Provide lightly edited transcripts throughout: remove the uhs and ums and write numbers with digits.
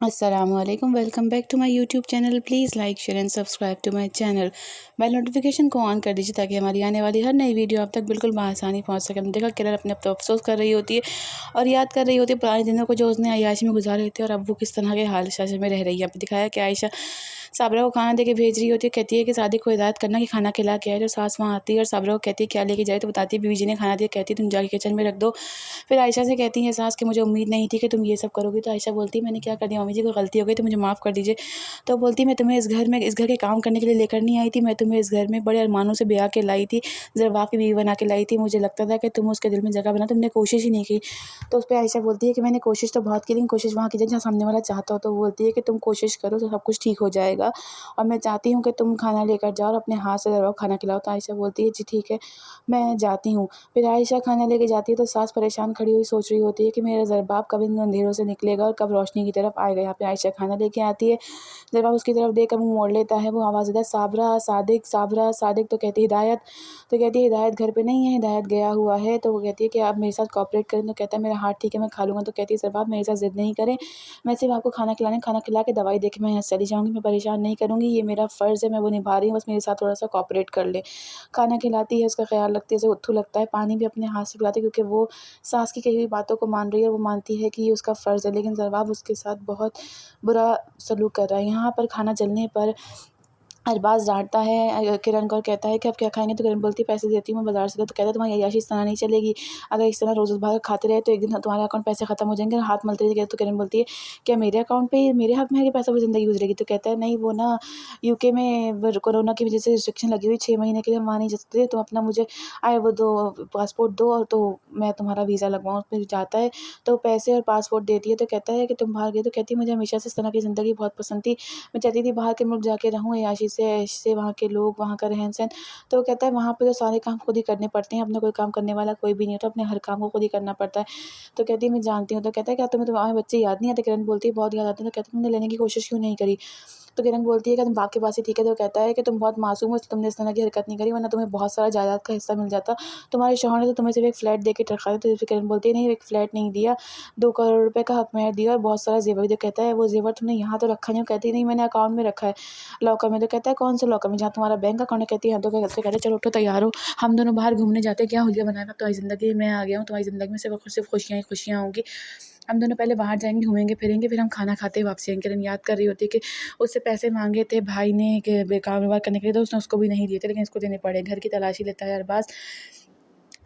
अस्सलामुअलैकुम, welcome back to my YouTube channel. Please like share and subscribe to my channel. Bell notification को on कर दीजिए ताकि हमारी आने वाली हर नई वीडियो आप तक बिल्कुल बआसानी पहुंच सके। हमने देखा किरण अपने आप तो अफसोस कर रही होती है और याद कर रही होती है पुराने दिनों को जो उसने अय्याशी में गुजारे थे और अब वो किस तरह के हाल शाशे में रह रही है। यहाँ पे दिखाया कि आयशा साबरा को खाना दे के भेज रही होती है। कहती है कि सादिक को हिदायत करना कि खाना खिला के आए। जो सास वहाँ आती है और साबरा को कहती है क्या लेके जाए, तो बताती है बीवी जी ने खाना दिया। कहती है तुम जाके किचन में रख दो। फिर आयशा से कहती है सास कि मुझे उम्मीद नहीं थी कि तुम ये सब करोगी। तो आयशा बोलती है मैंने क्या कर दिया मम्मी जी, कोई गलती हो गई तो मुझे माफ़ कर दीजिए। तो बोलती है मैं तुम्हें इस घर के काम करने के लिए लेकर नहीं आई थी, मैं तुम्हें इस घर में बड़े अरमानों से ब्याह के लाई थी, ज़रबाब की बीवी बना के लाई थी। मुझे लगता था कि तुम उसके दिल में जगह बना, तुमने कोशिश ही नहीं की। तो उस पर आयशा बोलती है कि मैंने कोशिश तो बहुत की, लेकिन कोशिश वहाँ कीजिए जहाँ सामने वाला चाहता हो। तो वो बोलती है कि तुम कोशिश करो तो सब कुछ ठीक हो जाएगा और मैं चाहती हूँ कि तुम खाना लेकर जाओ और अपने हाथ से ज़रबाब खाना खिलाओ। तो आयशा बोलती है जी ठीक है, मैं जाती हूँ। फिर आयशा खाना लेके जाती है तो सास परेशान खड़ी हुई सोच रही होती है कि मेरा ज़रबाब कब इन अंधेरों से निकलेगा और कब रोशनी की तरफ आएगा। यहाँ पे आयशा खाना लेके आती है, ज़रबाब उसकी तरफ देखकर मुँह मोड़ लेता है। वो आवाज़ देता है साबरा सादिक साबरा सादिक। तो कहती है हिदायत। तो कहती है हिदायत घर पे नहीं है, हिदायत गया हुआ है। तो वो कहती है कि आप मेरे साथ कोऑपरेट करें। तो कहता है मेरा हाथ ठीक है, मैं खा लूँगा। तो कहती है ज़रबाब मेरे साथ ज़िद नहीं करें, मैं सिर्फ आपको खाना खिला के दवाई दे के मैं यहाँ से चली जाऊँगी, मैं परेशान नहीं करूँगी, ये मेरा फ़र्ज़ है, मैं वो निभा रही हूँ, बस मेरे साथ थोड़ा-सा कोऑपरेट कर ले। खाना खिलाती है, उसका ख़्याल रखती है, उसे उट्ठू लगता है, पानी भी अपने हाथ से पिलाती है क्योंकि वो सास की कही हुई बातों को मान रही है और वो मानती है कि ये उसका फ़र्ज़ है। लेकिन ज़रबाब उसके साथ बहुत बुरा सलूक कर रहा है। यहाँ पर खाना जलने पर अरबाज़ डाँटता है किरण को और कहता है कि अब क्या खाएँगे? तो किरण बोलती है पैसे देती हूँ मैं बाज़ार से। तो कहता है तुम्हारी अय्याशी इस तरह नहीं चलेगी, अगर इस तरह रोज़-रोज़ खाते रहे तो एक दिन तुम्हारे अकाउंट पैसे ख़त्म हो जाएँगे और हाथ मलते रहिएगा। तो किरण बोलती है क्या मेरे अकाउंट पे मेरे हक़ में है कि पैसा वो ज़िंदगी गुज़रेगी? तो कहता है नहीं, वो ना यूके में व कोरोना की वजह से रिस्ट्रिक्शन लगी हुई 6 महीने के लिए हम वहाँ नहीं जा सकते, तो अपना मुझे वो दो पासपोर्ट दो और तो मैं तुम्हारा वीज़ा लगवाऊँ। फिर जाता है तो पैसे और पासपोर्ट देती है। तो कहता है कि तुम बाहर गए? तो कहती है मुझे हमेशा से इस तरह की ज़िंदगी बहुत पसंद थी, मैं चाहती थी बाहर के मुल्क जाके रहूँ अय्याशी से, ऐश से, वहाँ के लोग, वहाँ का रहन-सहन। तो वो कहता है वहाँ पे तो सारे काम खुद ही करने पड़ते हैं, अपना कोई काम करने वाला कोई भी नहीं होता, अपने हर काम को खुद ही करना पड़ता है। तो कहती है मैं जानती हूँ। तो कहता है क्या तुम्हें तुम्हारे बच्चे याद नहीं आते? किरण बोलती है बहुत याद आते हैं। तो कहता है तुमने लेने की कोशिश क्यों नहीं करी? तो किरण बोलती है कि तुम बाप के पास ही ठीक है। तो कहता है कि तुम बहुत मासूम हो इसलिए तुमने इस तरह की हरकत नहीं करी, वरना तुम्हें बहुत सारा जायदाद का हिस्सा मिल जाता। तुम्हारे शौहर ने तो तुम्हें सिर्फ एक फ्लैट दे के रखा था। तो किरण बोलती है नहीं, एक फ्लैट नहीं दिया, 2 करोड़ रुपए का हक़ महर दिया और बहुत सारा ज़ेवर भी दिया। कहता है वो ज़ेवर तुमने यहाँ तो रखा नहीं? कहती है नहीं, मैंने अकाउंट में रखा है, लॉकर में। तो कहता है कौन से लॉकर में, जहाँ तुम्हारा बैंक अकाउंट है? कहती है हाँ। तो कहते हैं चलो उठो तैयार हो, हम दोनों बाहर घूमने जाते हैं, क्या हुलिया बनाना, तुम्हारी ज़िंदगी में आ गया हूँ, तुम्हारी ज़िंदगी में सिर्फ खुशियाँ ही खुशियाँ होंगी। हम दोनों पहले बाहर जाएँगे, घूमेंगे-फिरेंगे, फिर हम खाना खाते वापसी आएँगे। किरण याद कर रही होती है कि उससे पैसे माँगे थे भाई ने कि कारोबार करने के लिए, तो उसने उसको भी नहीं दिए थे, लेकिन इसको देने पड़े। घर की तलाशी लेता है अरबाज़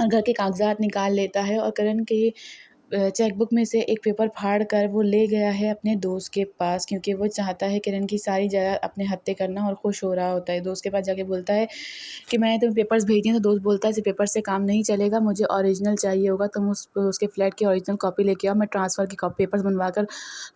और घर के कागज़ात निकाल लेता है और किरण के चेकबुक में से एक पेपर फाड़ कर वो ले गया है अपने दोस्त के पास, क्योंकि वो चाहता है किरण की सारी जायदाद अपने हत्थे करना और खुश हो रहा होता है। दोस्त के पास जाके बोलता है कि मैंने तुम्हें पेपर्स भेज दिए। तो दोस्त बोलता है इस पेपर से काम नहीं चलेगा, मुझे ओरिजिनल चाहिए होगा, तुम उसके फ्लैट की ओरिजिनल कॉपी लेके आओ, मैं ट्रांसफ़र की पेपर्स बनवा कर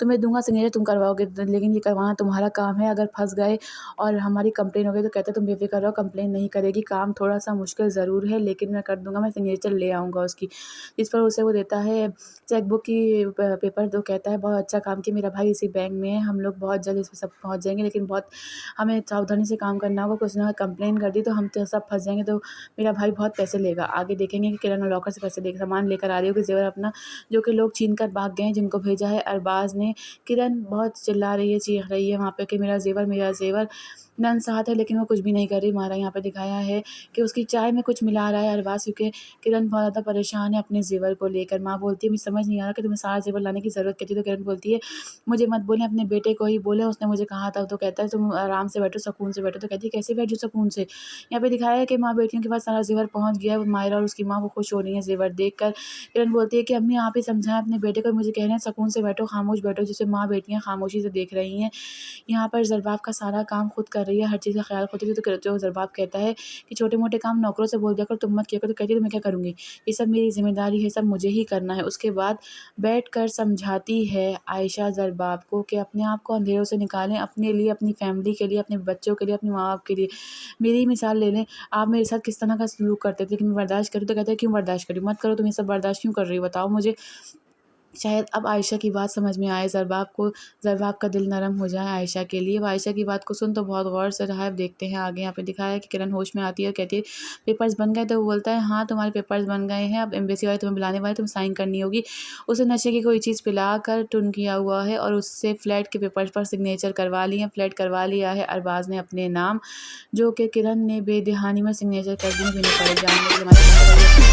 तुम्हें दूंगा, सिग्नेचर तुम करवाओगे, लेकिन ये करवाना तुम्हारा काम है। अगर फंस गए और हमारी कंप्लेन हो गई तो कहते तुम बेफिक्र रहो, कंप्लेन नहीं करेगी, काम थोड़ा सा मुश्किल ज़रूर है लेकिन मैं कर दूंगा, मैं सिग्नेचर ले आऊँगा उसकी। इस पर उसे वो देता है चेकबुक की पेपर। तो कहता है बहुत अच्छा काम किया, मेरा भाई इसी बैंक में है, हम लोग बहुत जल्द इस पे सब पहुँच जाएंगे, लेकिन बहुत हमें सावधानी से काम करना होगा, कुछ ना कंप्लेन कर दी तो हम तो सब फंस जाएंगे, तो मेरा भाई बहुत पैसे लेगा। आगे देखेंगे कि किरण लॉकर से पैसे लेकर सामान लेकर आ रही होगी, जेवर अपना, जो कि लोग छीन कर भाग गए हैं जिनको भेजा है अरबाज़ ने। किरण बहुत चिल्ला रही है, चीख रही है वहाँ पे कि मेरा ज़ेवर नन साथ है, लेकिन वो कुछ भी नहीं कर रही। मारा यहाँ पे दिखाया है कि उसकी चाय में कुछ मिला रहा है अरबाज़, क्योंकि किरण बहुत ज़्यादा परेशान है अपने ज़ेवर को लेकर। माँ बोलती है मुझे समझ नहीं आ रहा कि तुम्हें सारा ज़ेवर लाने की ज़रूरत क्या थी? तो किरण बोलती है मुझे मत बोलें, अपने बेटे को ही बोलें, उसने मुझे कहा था। तो कहता है तुम आराम से बैठो, सुकून से बैठो। तो कहती है कैसे बैठूँ सुकून से? यहाँ पे दिखाया है कि माँ बेटियों के पास सारा ज़ेवर पहुँच गया है। वो मायरा और उसकी माँ वो खुश हो रही हैं ज़ेवर देखकर। किरण बोलती है कि अम्मी आप ही समझाएँ अपने बेटे को, मुझे कह रहे हैं सुकून से बैठो, खामोश बैठो, जिसे माँ बेटियाँ खामोशी से देख रही हैं। यहाँ पर ज़रबाब का सारा काम खुद कर रही है, हर चीज़ का ख़्याल खुद ही। तो जो ज़रबाब कहता है कि छोटे-मोटे काम नौकरों से बोल दिया करो, तुम मत किया करो। तो कहती है तो मैं क्या करूँगी? ये सब मेरी ज़िम्मेदारी है, सब मुझे ही करना है। उसके बाद बैठकर समझाती है आयशा ज़रबाब को कि अपने आप को अंधेरों से निकालें, अपने लिए, अपनी फ़ैमिली के लिए, अपने बच्चों के लिए, अपने माँ-बाप के लिए। मेरी ही मिसाल ले लें, आप मेरे साथ किस तरह का सलूक करते थे, लेकिन मैं बर्दाश्त करूँ। तो कहते हैं क्यों बर्दाश्त करूँ? मत करो, तुम ये सब बर्दाश्त क्यों कर रही हो बताओ मुझे? शायद अब आयशा की बात समझ में आए ज़रबाब को, ज़रबाब का दिल नरम हो जाए आयशा के लिए। वो आयशा की बात को सुन तो बहुत गौर से रहा है। अब देखते हैं आगे। यहाँ पे दिखाया है कि किरण होश में आती है और कहती है पेपर्स बन गए? तो वो बोलता है हाँ तुम्हारे पेपर्स बन गए हैं, अब एम्बेसी वाले तुम्हें बुलाने वाले, तुम्हें साइन करनी होगी। उसे नशे की कोई चीज़ पिला कर टुन किया हुआ है और उससे फ्लैट के पेपर्स पर सिग्नेचर करवा लिए हैं। फ्लैट करवा लिया है अरबाज़ ने अपने नाम, जो कि किरण ने बेदहानी में सिग्नेचर कर दिए। बिना परेशान